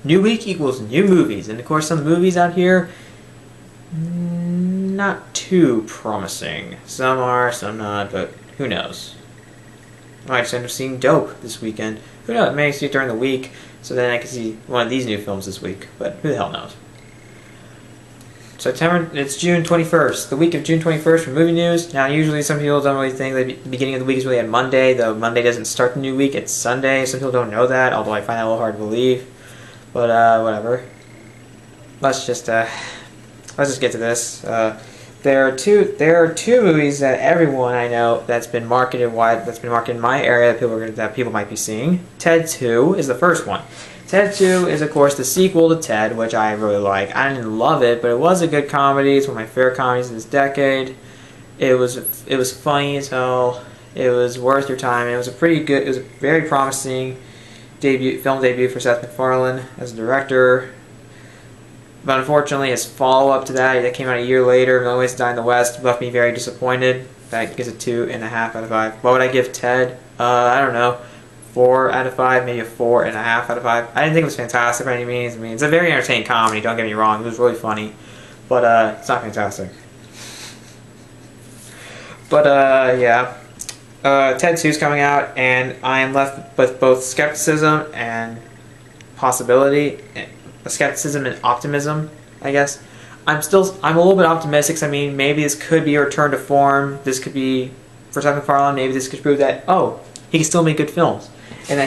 New week equals new movies, and of course some movies out here, not too promising. Some are, some not, but who knows. I might just end up seeing Dope this weekend. Who knows, I may see it during the week, so then I can see one of these new films this week, but who the hell knows. September, it's June 21st, the week of June 21st for movie news. Now, usually some people don't really think that the beginning of the week is really on Monday, though Monday doesn't start the new week, it's Sunday. Some people don't know that, although I find that a little hard to believe. But, whatever. Let's just get to this. There are two movies that everyone I know that's been marketed in my area that people might be seeing. Ted 2 is the first one. Ted 2 is, of course, the sequel to Ted, which I really like. I didn't love it, but it was a good comedy. It's one of my favorite comedies of this decade. It was funny as hell. It was worth your time. It was a very promising film debut for Seth MacFarlane as a director. But unfortunately, his follow-up to that came out a year later, No Ways to Die in the West, left me very disappointed. That gives a 2.5 out of 5. What would I give Ted? I don't know. 4 out of 5, maybe a 4.5 out of 5. I didn't think it was fantastic by any means. I mean, it's a very entertaining comedy, don't get me wrong. It was really funny. But, it's not fantastic. But, yeah. Ted 2 is coming out, and I am left with both skepticism and possibility. Skepticism and optimism, I guess. I'm a little bit optimistic. I mean, maybe this could be a return to form. This could be, for Seth MacFarlane, maybe this could prove that, oh, he can still make good films. And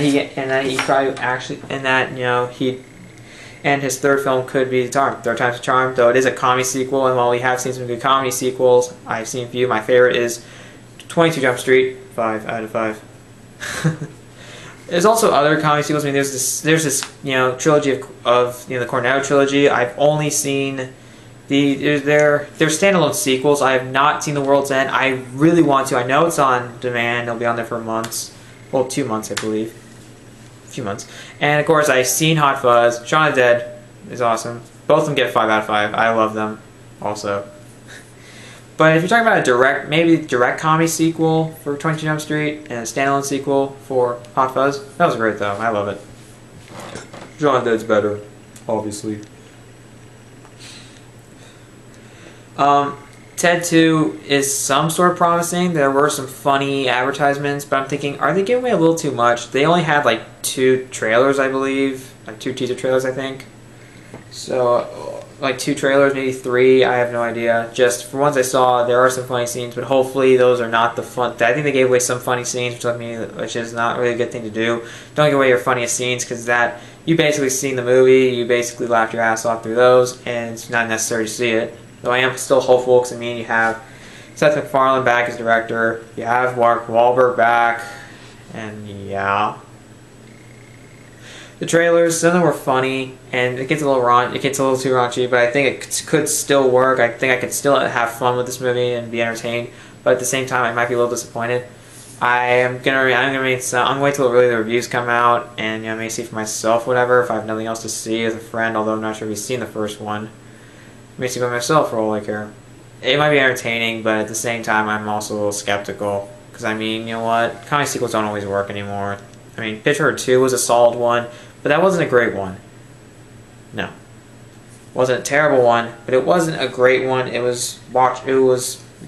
his third film could be Third Time's a Charm, though it is a comedy sequel, and while we have seen some good comedy sequels, I've seen a few. My favorite is 22 Jump Street, 5 out of 5. There's also other comedy sequels. I mean, there's this trilogy of the Cornetto trilogy. I've only seen their standalone sequels. I have not seen The World's End. I really want to. I know it's on demand. It'll be on there for months. Well, 2 months, I believe. A few months. And of course, I've seen Hot Fuzz. Shaun of the Dead is awesome. Both of them get 5 out of 5. I love them also. But if you're talking about a direct comedy sequel for 22 Jump Street and a standalone sequel for Hot Fuzz, that was great though. I love it. Shaun of the Dead's better, obviously. Ted 2 is some sort of promising. There were some funny advertisements, but I'm thinking, are they giving away a little too much? They only had like 2 trailers, I believe. Like 2 teaser trailers, I think. So, like 2 trailers, maybe 3, I have no idea. Just for ones I saw, there are some funny scenes, but hopefully those are not the fun. I think they gave away some funny scenes, which is not really a good thing to do. Don't give away your funniest scenes, because you basically seen the movie, you basically laughed your ass off through those, and it's not necessary to see it. Though I am still hopeful, because I mean, you have Seth MacFarlane back as director, you have Mark Wahlberg back, and yeah. The trailers, some of them were funny, and it gets a little too raunchy, but I think it could still work. I think I could still have fun with this movie and be entertained, but at the same time, I might be a little disappointed. I'm gonna wait till really the reviews come out, and maybe see for myself, whatever. If I have nothing else to see as a friend, although I'm not sure if he's seen the first one, I may see by myself for all I care. It might be entertaining, but at the same time, I'm also a little skeptical, because I mean, you know what? Comedy sequels don't always work anymore. I mean, Pitch Perfect 2 was a solid one, but that wasn't a great one. No. It wasn't a terrible one, but it wasn't a great one. It was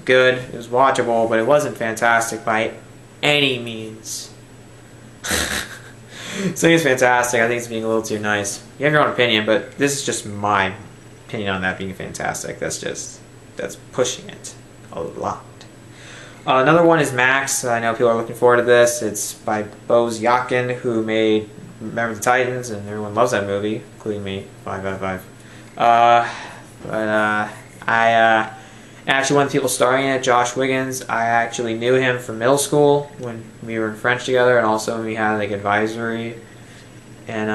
good, it was watchable, but it wasn't fantastic by any means. So it's fantastic. I think it's being a little too nice. You have your own opinion, but this is just my opinion on that being fantastic. That's pushing it a lot. Another one is Max. I know people are looking forward to this. It's by Bose Yakin, who made Remember the Titans, and everyone loves that movie, including me. 5 out of 5. I actually, one of the people starring in it, Josh Wiggins, I actually knew him from middle school when we were in French together, and also when we had like advisory in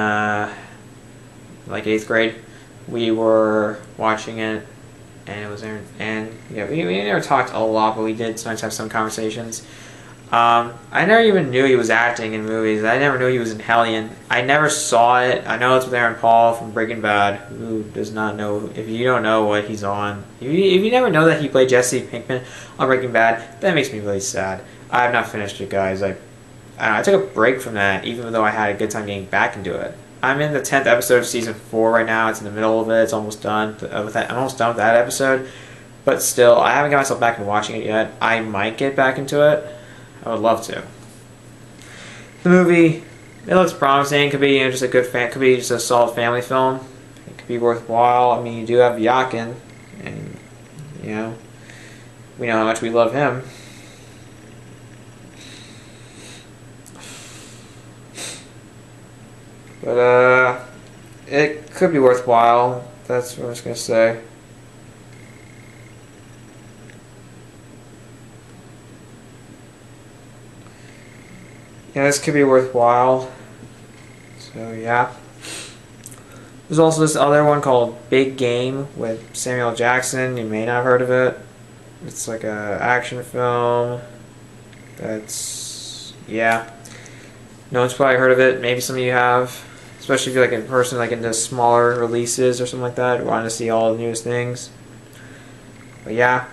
like 8th grade. We were watching it, and it was there, and yeah, we never talked a lot, but we did sometimes have some conversations. I never even knew he was acting in movies. I never knew he was in Hellion. I never saw it. I know it's with Aaron Paul from Breaking Bad. Who does not know? If you don't know what he's on, if you never know that he played Jesse Pinkman on Breaking Bad, that makes me really sad. I have not finished it, guys. I took a break from that, even though I had a good time getting back into it. I'm in the 10th episode of season 4 right now. It's in the middle of it. It's almost done with that. I'm almost done with that episode. But still, I haven't got myself back into watching it yet. I might get back into it. I would love to. The movie, it looks promising. It could be just a good could be just a solid family film. It could be worthwhile. I mean, you do have Yakin, and we know how much we love him. But it could be worthwhile. That's what I was gonna say. Yeah, this could be worthwhile. So yeah. There's also this other one called Big Game with Samuel Jackson. You may not have heard of it. It's like a action film. That's no one's probably heard of it. Maybe some of you have, especially if you're like a person like into smaller releases or something like that, wanting to see all the newest things. But yeah.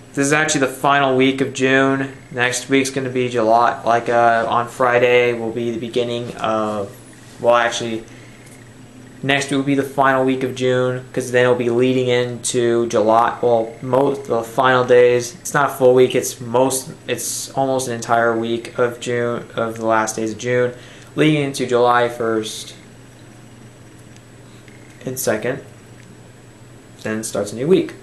This is actually the final week of June. Next week's going to be July. Like on Friday will be the beginning of... Well, actually, next week will be the final week of June, because then it'll be leading into July. Well, most the final days. It's not a full week. It's almost an entire week of June, of the last days of June, leading into July 1st and 2nd. Then starts a new week.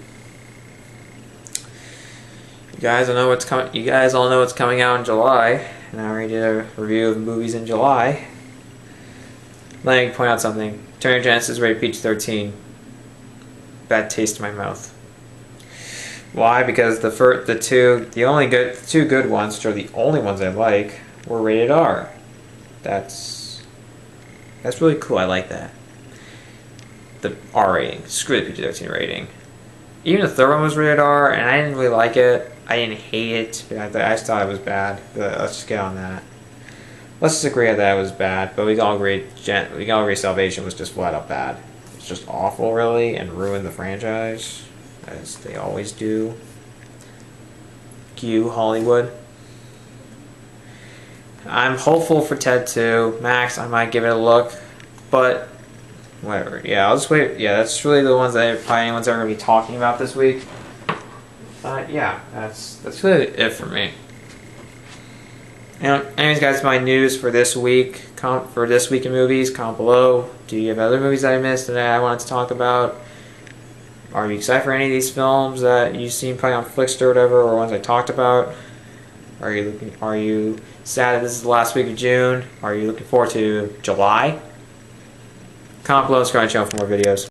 You guys all know what's coming. You guys all know what's coming out in July, and I already did a review of movies in July. Let me point out something. Turner Genesis rated PG-13. Bad taste in my mouth. Why? Because the two good ones, which are the only ones I like, were rated R. That's really cool. I like that. The R rating. Screw the PG-13 rating. Even the third one was rated R, and I didn't really like it. I didn't hate it. I just thought it was bad. But let's just get on that. Let's just agree that it was bad. But we can all agree Salvation was just flat out bad. It's just awful, really, and ruined the franchise, as they always do. Cue Hollywood. I'm hopeful for Ted 2. Max, I might give it a look, but whatever. Yeah, I'll just wait. Yeah, that's really the ones that probably anyone's ever going to be talking about this week. Yeah, that's really it for me. Anyways, guys, my news for this week, for this week in movies, comment below. Do you have other movies that I missed that I wanted to talk about? Are you excited for any of these films that you've seen probably on Flixster or whatever, or ones I talked about? Are you sad that this is the last week of June? Are you looking forward to July? Comment below and subscribe to the channel for more videos.